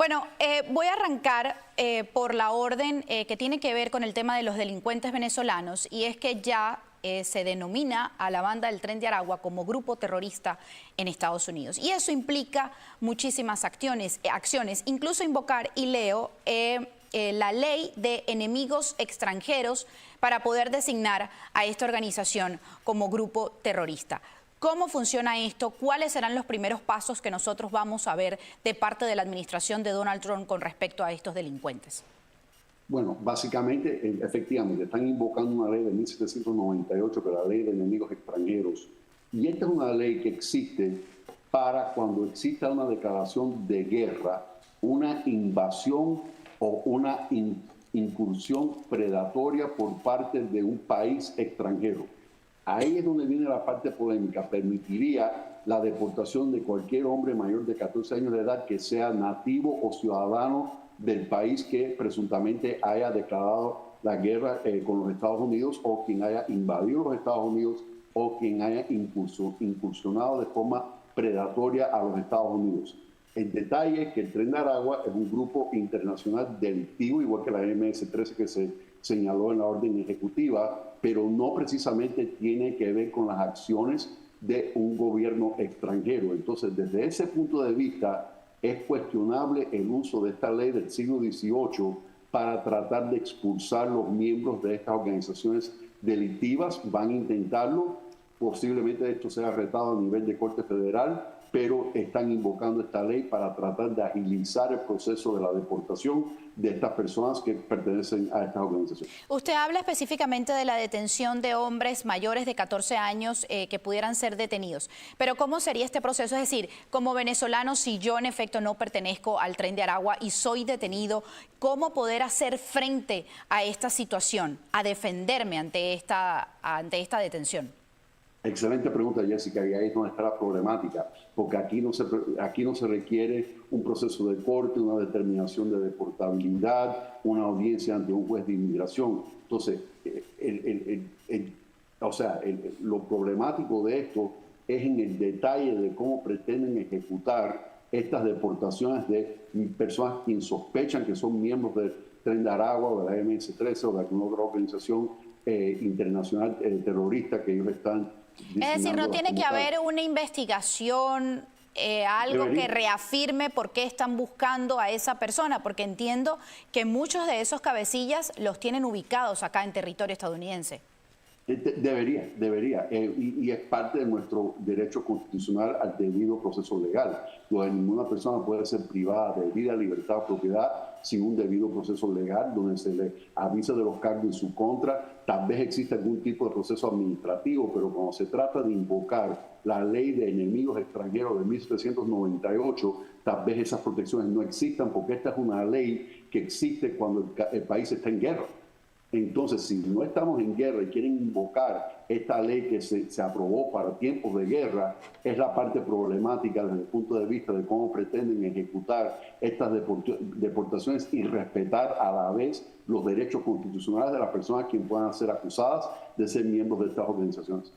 Bueno, voy a arrancar por la orden que tiene que ver con el tema de los delincuentes venezolanos, y es que ya se denomina a la banda del Tren de Aragua como grupo terrorista en Estados Unidos. Y eso implica muchísimas acciones, incluso invocar, y leo, la ley de enemigos extranjeros para poder designar a esta organización como grupo terrorista. ¿Cómo funciona esto? ¿Cuáles serán los primeros pasos que nosotros vamos a ver de parte de la administración de Donald Trump con respecto a estos delincuentes? Bueno, básicamente, efectivamente, están invocando una ley de 1798, que es la ley de enemigos extranjeros. Y esta es una ley que existe para cuando exista una declaración de guerra, una invasión o una incursión predatoria por parte de un país extranjero. Ahí es donde viene la parte polémica. Permitiría la deportación de cualquier hombre mayor de 14 años de edad que sea nativo o ciudadano del país que presuntamente haya declarado la guerra con los Estados Unidos, o quien haya invadido los Estados Unidos, o quien haya incursionado de forma predatoria a los Estados Unidos. El detalle es que el Tren de Aragua es un grupo internacional delictivo, igual que la MS-13 que se señaló en la orden ejecutiva, pero no precisamente tiene que ver con las acciones de un gobierno extranjero. Entonces, desde ese punto de vista, es cuestionable el uso de esta ley del siglo XVIII para tratar de expulsar los miembros de estas organizaciones delictivas. Van a intentarlo, posiblemente esto sea retado a nivel de Corte Federal, pero están invocando esta ley para tratar de agilizar el proceso de la deportación de estas personas que pertenecen a estas organizaciones. Usted habla específicamente de la detención de hombres mayores de 14 años que pudieran ser detenidos. Pero ¿cómo sería este proceso? Es decir, como venezolano, si yo en efecto no pertenezco al Tren de Aragua y soy detenido, ¿cómo poder hacer frente a esta situación, a defenderme ante esta detención? Excelente pregunta, Jessica, y ahí es donde está la problemática, porque aquí no se requiere un proceso de corte, una determinación de deportabilidad, una audiencia ante un juez de inmigración. Entonces, lo problemático de esto es en el detalle de cómo pretenden ejecutar estas deportaciones de personas que sospechan que son miembros del Tren de Aragua o de la MS-13 o de alguna otra organización internacional terrorista que ellos están. Es decir, no tiene que haber una investigación, algo que reafirme por qué están buscando a esa persona, porque entiendo que muchos de esos cabecillas los tienen ubicados acá en territorio estadounidense. Debería, y es parte de nuestro derecho constitucional al debido proceso legal, donde ninguna persona puede ser privada de vida, libertad o propiedad sin un debido proceso legal, donde se le avisa de los cargos en su contra. Tal vez exista algún tipo de proceso administrativo, pero cuando se trata de invocar la ley de enemigos extranjeros de 1798, tal vez esas protecciones no existan, porque esta es una ley que existe cuando el país está en guerra. Entonces, si no estamos en guerra y quieren invocar esta ley que se aprobó para tiempos de guerra, es la parte problemática desde el punto de vista de cómo pretenden ejecutar estas deportaciones y respetar a la vez los derechos constitucionales de las personas que puedan ser acusadas de ser miembros de estas organizaciones.